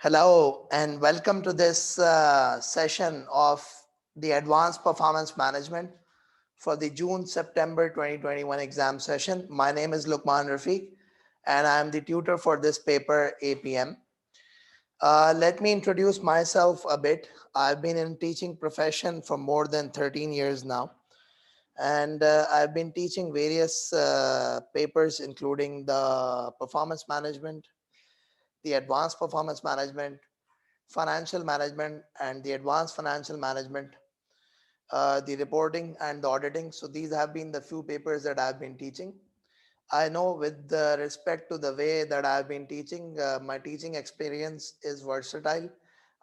Hello and welcome to this session of the Advanced Performance Management for the June-September 2021 exam session. My name is Rafiq and I am the tutor for this paper APM. Let me introduce myself a bit. I've been in teaching profession for more than 13 years now, and I've been teaching various papers including the performance management, the advanced performance management, financial management and the advanced financial management, the reporting and the auditing. So these have been the few papers that I've been teaching. I know with respect to the way that I've been teaching, my teaching experience is versatile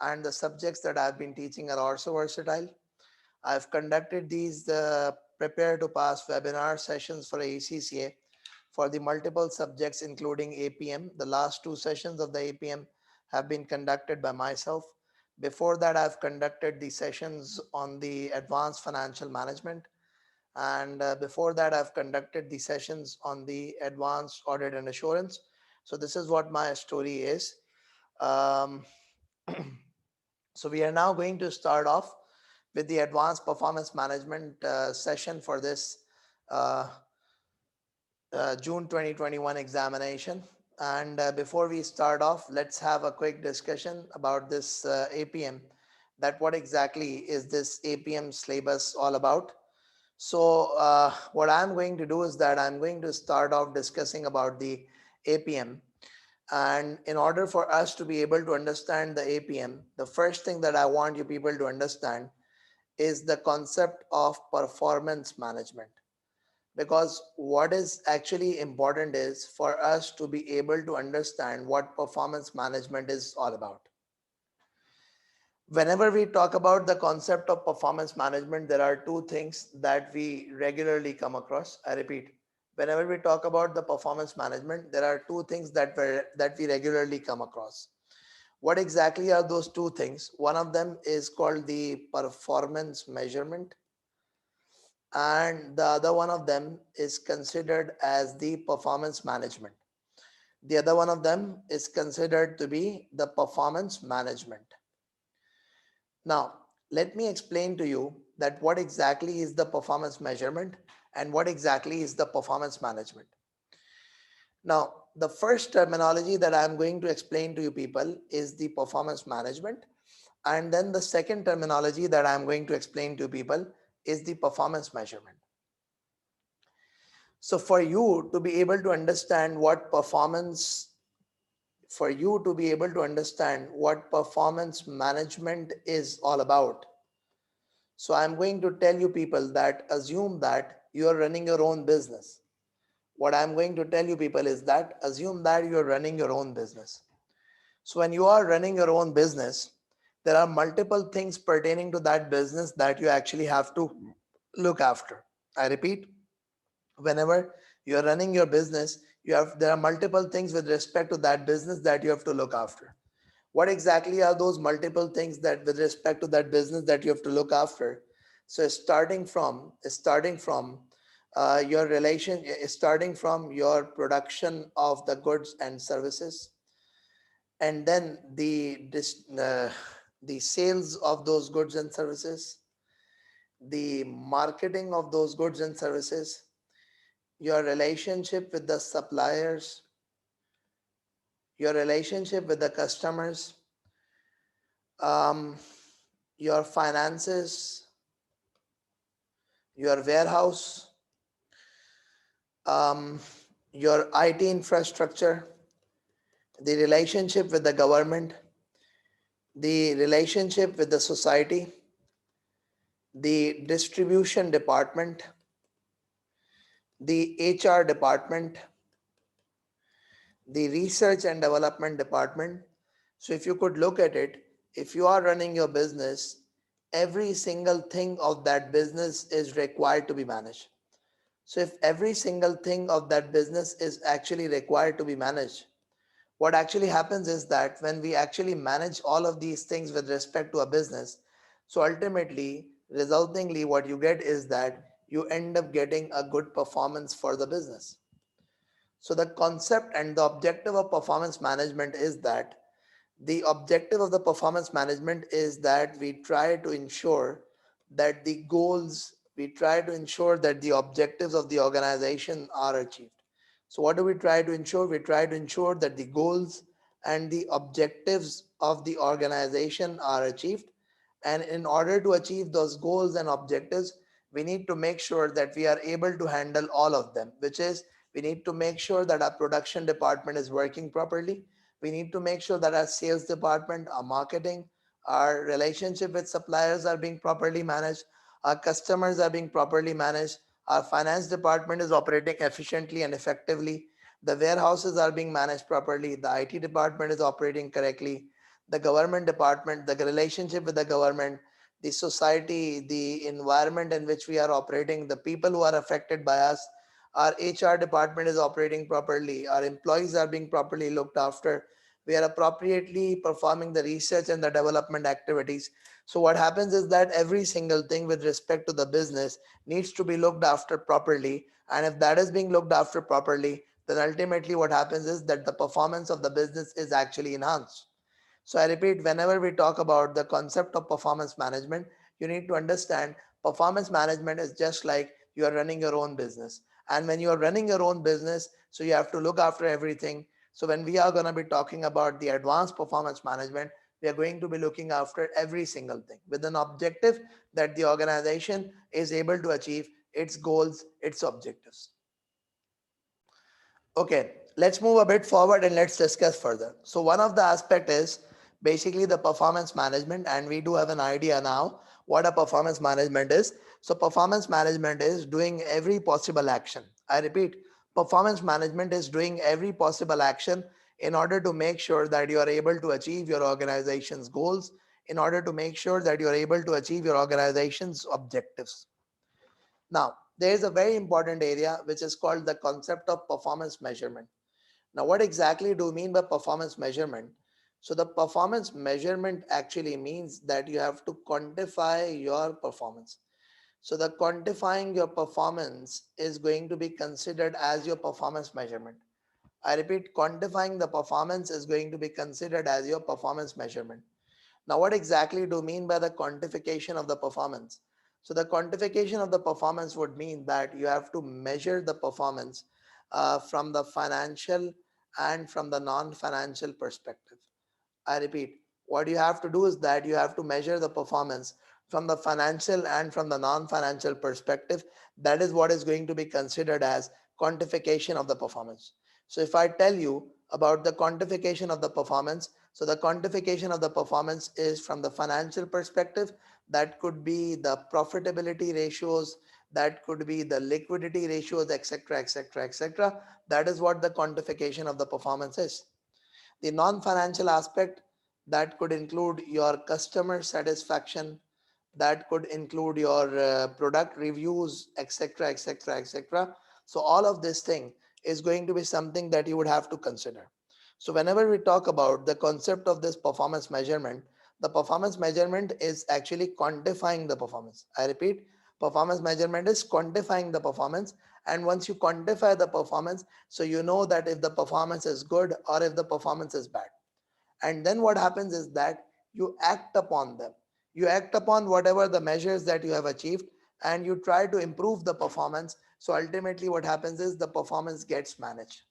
and the subjects that I've been teaching are also versatile. I've conducted these prepare to pass webinar sessions for ACCA for the multiple subjects including APM. The last two sessions of the APM have been conducted by myself. Before that, I've conducted the sessions on the advanced financial management. And before that, I've conducted the sessions on the advanced audit and assurance. So this is what my story is. Um, so we are now going to start off with the advanced performance management session for this uh, June 2021 examination. And before we start off, let's have a quick discussion about this APM, that what exactly is this APM syllabus all about. So what I'm going to do is that I'm going to start off discussing about the APM. And in order for us to be able to understand the APM, the first thing that I want you people to understand is the concept of performance management. Because what is actually important is for us to be able to understand what performance management is all about. Whenever we talk about the concept of performance management, there are two things that we regularly come across. I repeat, whenever we talk about the performance management, there are two things that we regularly come across. What exactly are those two things? One of them is called the performance measurement, and the other one of them is considered as the performance management. The other one of them is considered to be the performance management. Now, let me explain to you that what exactly is the performance measurement and what exactly is the performance management. Now, the first terminology that I'm going to explain to you people is the performance management. And then the second terminology that I'm going to explain to people is the performance measurement. So for you to be able to understand what performance management is all about. So I'm going to tell you people that assume that you are running your own business. What I'm going to tell you people is that assume that you're running your own business. So when you are running your own business, there are multiple things pertaining to that business that you actually have to look after. I repeat, whenever you're running your business, there are multiple things with respect to that business that you have to look after. What exactly are those multiple things that with respect to that business that you have to look after? So starting from your production of the goods and services, and then the sales of those goods and services, the marketing of those goods and services, your relationship with the suppliers, your relationship with the customers, um, your finances, your warehouse, um, your IT infrastructure, the relationship with the government, the relationship with the society, the distribution department, the HR department, the research and development department. So if you could look at it, if you are running your business, every single thing of that business is required to be managed. So if every single thing of that business is actually required to be managed, what actually happens is that when we actually manage all of these things with respect to a business, so ultimately, resultingly, what you get is that you end up getting a good performance for the business. So the concept and the objective of performance management is that The objective of the performance management is that we try to ensure that the goals, we try to ensure that the objectives of the organization are achieved. So what do we try to ensure? We try to ensure that the goals and the objectives of the organization are achieved. And in order to achieve those goals and objectives, we need to make sure that we are able to handle all of them, which is we need to make sure that our production department is working properly. We need to make sure that our sales department, our marketing, our relationship with suppliers are being properly managed, our customers are being properly managed, our finance department is operating efficiently and effectively, the warehouses are being managed properly, the IT department is operating correctly, the government department, the relationship with the government, the society, the environment in which we are operating, the people who are affected by us, our HR department is operating properly, our employees are being properly looked after, we are appropriately performing the research and the development activities. So what happens is that every single thing with respect to the business needs to be looked after properly. And if that is being looked after properly, then ultimately what happens is that the performance of the business is actually enhanced. So I repeat, whenever we talk about the concept of performance management, you need to understand performance management is just like you are running your own business. And when you are running your own business, so you have to look after everything. So when we are going to be talking about the advanced performance management, we are going to be looking after every single thing with an objective that the organization is able to achieve its goals, its objectives. Okay, let's move a bit forward and let's discuss further. So one of the aspect is basically the performance management, and we do have an idea now what a performance management is. So performance management is doing every possible action. I repeat, performance management is doing every possible action in order to make sure that you are able to achieve your organization's goals, in order to make sure that you are able to achieve your organization's objectives. Now, there is a very important area which is called the concept of performance measurement. Now, what exactly do you mean by performance measurement? So the performance measurement actually means that you have to quantify your performance. So the quantifying your performance is going to be considered as your performance measurement. I repeat, quantifying the performance is going to be considered as your performance measurement. Now, what exactly do you mean by the quantification of the performance? So the quantification of the performance would mean that you have to measure the performance from the financial and from the non-financial perspective. I repeat, what you have to do is that you have to measure the performance from the financial and from the non-financial perspective. That is what is going to be considered as quantification of the performance. So if I tell you about the quantification of the performance, so the quantification of the performance is from the financial perspective. That could be the profitability ratios, that could be the liquidity ratios, etc., etc., etc. That is what the quantification of the performance is. The non-financial aspect, that could include your customer satisfaction, that could include your product reviews, etc., etc., etc. So all of this thing is going to be something that you would have to consider. So whenever we talk about the concept of this performance measurement, the performance measurement is actually quantifying the performance. I repeat, performance measurement is quantifying the performance. And once you quantify the performance, so you know that if the performance is good or if the performance is bad. And then what happens is that you act upon them. You act upon whatever the measures that you have achieved, and you try to improve the performance. So ultimately what happens is the performance gets managed.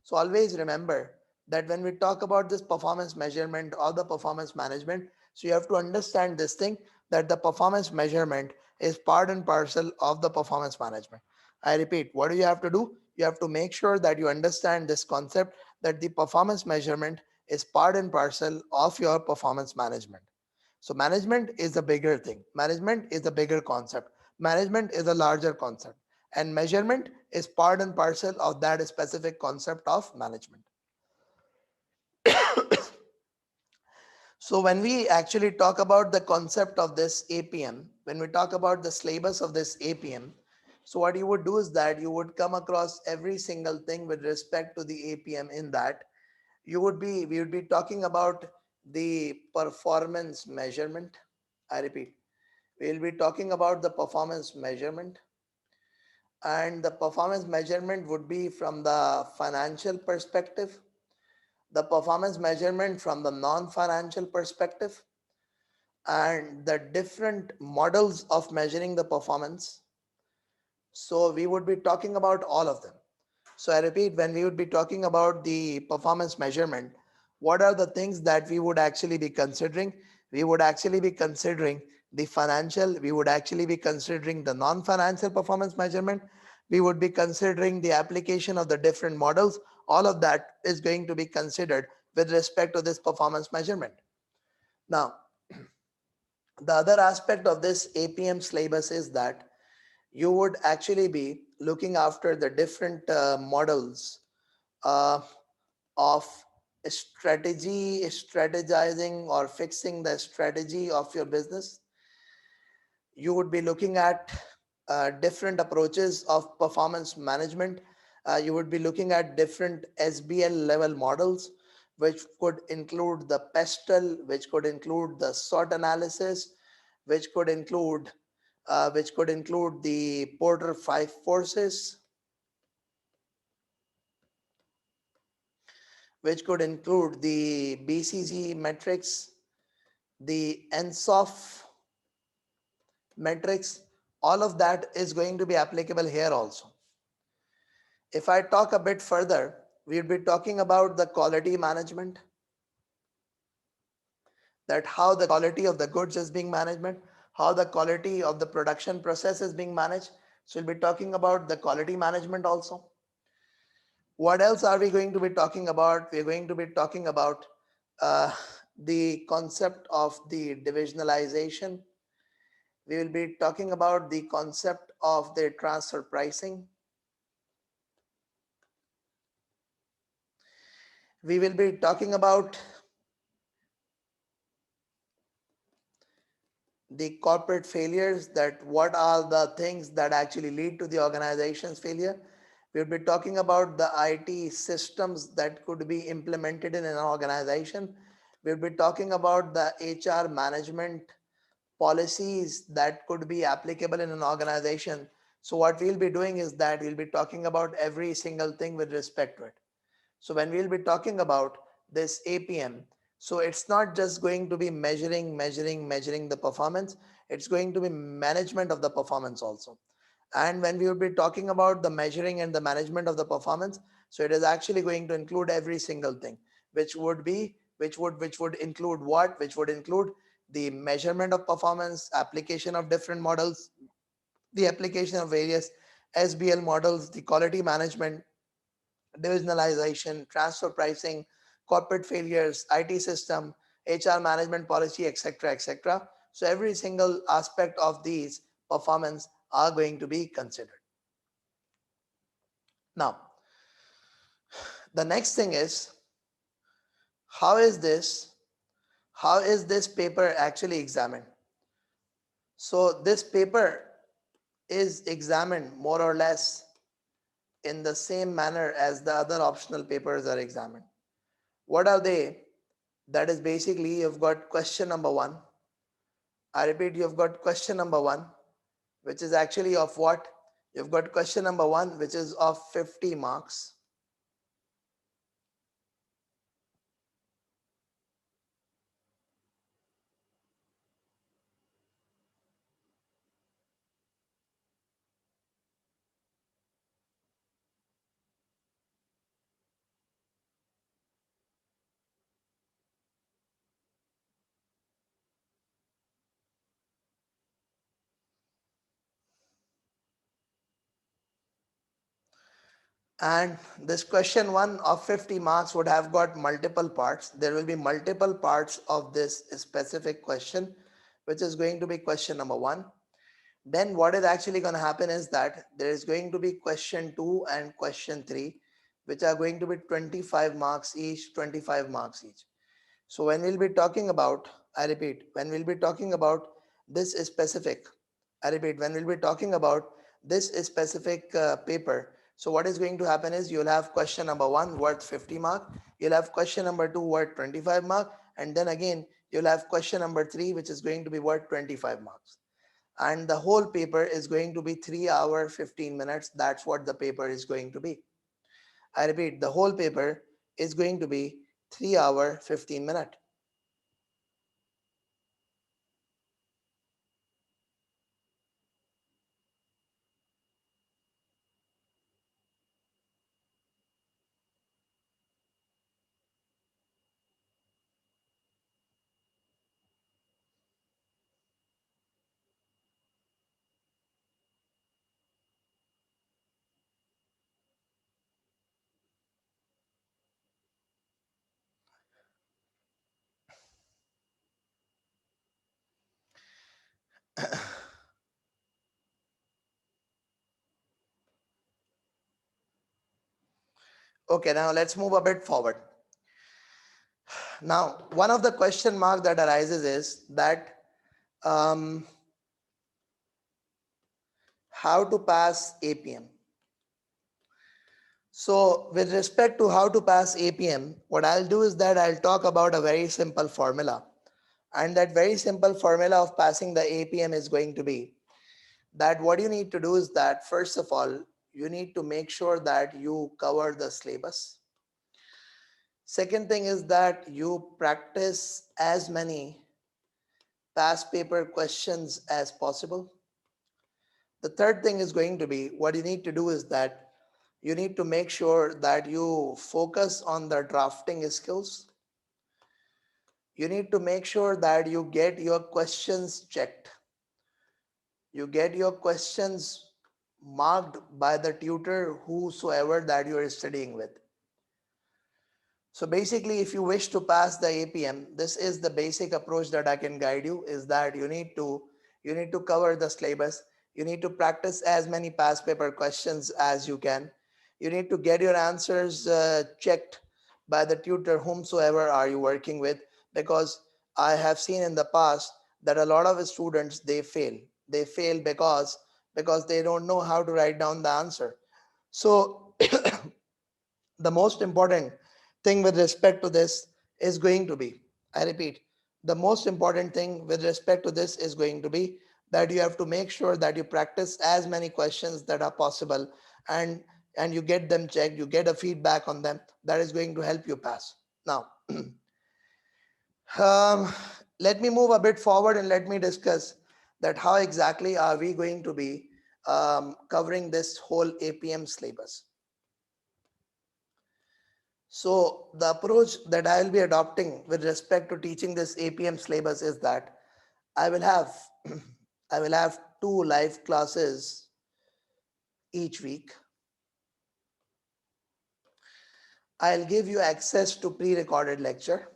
So always remember that when we talk about this performance measurement or the performance management, so you have to understand this thing, that the performance measurement is part and parcel of the performance management. I repeat, what do you have to do? You have to make sure that you understand this concept, that the performance measurement is part and parcel of your performance management. So management is a bigger thing. Management is a bigger concept. Management is a larger concept. And measurement is part and parcel of that specific concept of management. So when we actually talk about the concept of this APM, when we talk about the syllabus of this APM, so what you would do is that you would come across every single thing with respect to the APM. In that, we would be talking about the performance measurement. I repeat, we will be talking about the performance measurement, and the performance measurement would be from the financial perspective. the performance measurement from the non-financial perspective, and the different models of measuring the performance. So we would be talking about all of them. So I repeat, when we would be talking about the performance measurement, what are the things that we would actually be considering? We would actually be considering the financial, we would actually be considering the non-financial performance measurement, we would be considering the application of the different models. All of that is going to be considered with respect to this performance measurement. Now, the other aspect of this APM syllabus is that you would actually be looking after the different models uh, of strategizing or fixing the strategy of your business. You would be looking at different approaches of performance management. You would be looking at different SBL level models, which could include the pestle, which could include the SWOT analysis, which could include the Porter five forces, which could include the BCG metrics, the NSOF metrics. All of that is going to be applicable here also. If I talk a bit further, we'll be talking about the quality management, that how the quality of the goods is being managed, how the quality of the production process is being managed. So we'll be talking about the quality management also. What else are we going to be talking about? We're going to be talking about uh, the concept of the divisionalization. We will be talking about the concept of the transfer pricing. We will be talking about the corporate failures, that what are the things that actually lead to the organization's failure. We'll be talking about the IT systems that could be implemented in an organization. We'll be talking about the HR management policies that could be applicable in an organization. So what we'll be doing is that we'll be talking about every single thing with respect to it. So when we'll be talking about this APM, so it's not just going to be measuring the performance, it's going to be management of the performance also. And when we will be talking about the measuring and the management of the performance, so it is actually going to include every single thing, which would be, which would include what? Which would include the measurement of performance, application of different models, the application of various SBL models, the quality management, divisionalization, transfer pricing, corporate failures, IT system, HR management policy, etc., etc. So every single aspect of these performance are going to be considered. Now, the next thing is, how is this, how is this paper actually examined? So this paper is examined more or less in the same manner as the other optional papers are examined. What are they? That is basically, you've got question number one. I repeat, you've got question number one, which is actually of what? You've got question number one, which is of 50 marks. And this question one of 50 marks would have got multiple parts. There will be multiple parts of this specific question, which is going to be question number one. Then what is actually going to happen is that there is going to be question two and question three, which are going to be 25 marks each, 25 marks each. So when we'll be talking about, I repeat, when we'll be talking about this specific, I repeat, when we'll be talking about this specific paper, so what is going to happen is you'll have question number one worth 50 mark, you'll have question number two worth 25 mark, and then again you'll have question number three, which is going to be worth 25 marks. And the whole paper is going to be 3 hours 15 minutes. That's what the paper is going to be. I repeat, the whole paper is going to be 3 hour 15 minute. Okay, now let's move a bit forward. Now, one of the question mark that arises is that um, how to pass APM. So with respect to how to pass APM, what I'll do is that I'll talk about a very simple formula. And that very simple formula of passing the APM is going to be that what you need to do is that first of all, you need to make sure that you cover the syllabus. Second thing is that you practice as many past paper questions as possible. The third thing is going to be what you need to do is that you need to make sure that you focus on the drafting skills. You need to make sure that you get your questions checked. You get your questions marked by the tutor whosoever that you are studying with. So basically, if you wish to pass the APM, this is the basic approach that I can guide you is that you need to cover the syllabus. You need to practice as many past paper questions as you can. You need to get your answers checked by the tutor whomsoever are you working with, because I have seen in the past that a lot of students they fail. They fail because they don't know how to write down the answer. So the most important thing with respect to this is going to be, I repeat, the most important thing with respect to this is going to be that you have to make sure that you practice as many questions that are possible, and you get them checked, you get a feedback on them. That is going to help you pass. Now um, let me move a bit forward and let me discuss that how exactly are we going to be covering this whole APM syllabus. So the approach that I will be adopting with respect to teaching this APM syllabus is that I will have I will have 2 live classes each week. I'll give you access to pre-recorded lecture.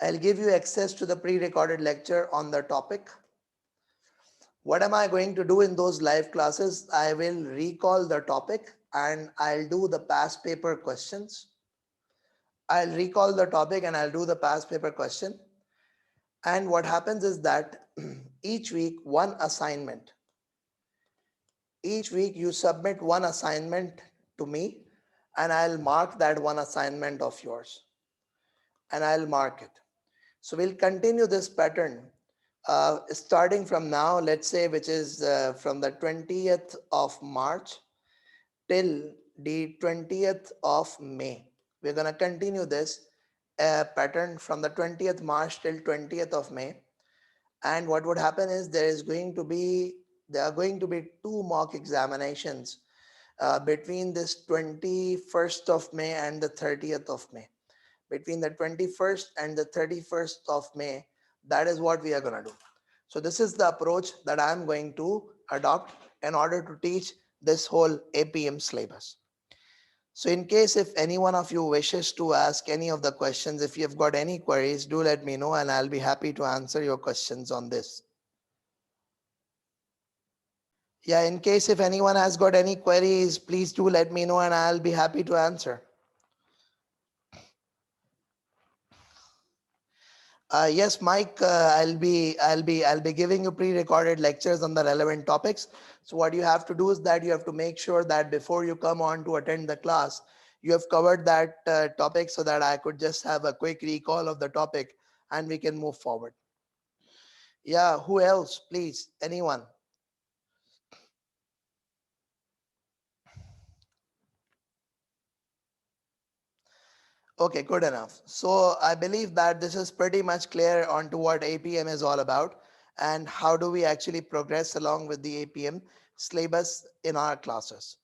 I'll give you access to the pre-recorded lecture on the topic. What am I going to do in those live classes? I will recall the topic and I'll do the past paper questions. I'll recall the topic and I'll do the past paper question. And what happens is that each week each week you submit one assignment to me, and I'll mark that one assignment of yours and I'll mark it. So we'll continue this pattern starting from now, let's say, which is from the 20th of March till the 20th of May. We're going to continue this pattern from the 20th March till 20th of May. And what would happen is there are going to be 2 mock examinations between this 21st of May and the 30th of May. Between the 21st and the 31st of May, that is what we are going to do. So this is the approach that I'm going to adopt in order to teach this whole APM syllabus. So in case if any one of you wishes to ask any of the questions, if you've got any queries, do let me know and I'll be happy to answer your questions on this. Yeah, in case if anyone has got any queries, please do let me know and I'll be happy to answer. Yes, Mike, I'll be giving you pre-recorded lectures on the relevant topics. So what you have to do is that you have to make sure that before you come on to attend the class, you have covered that topic so that I could just have a quick recall of the topic and we can move forward. Yeah, who else? Please, anyone? Okay, good enough. So I believe that this is pretty much clear on to what APM is all about and how do we actually progress along with the APM syllabus in our classes.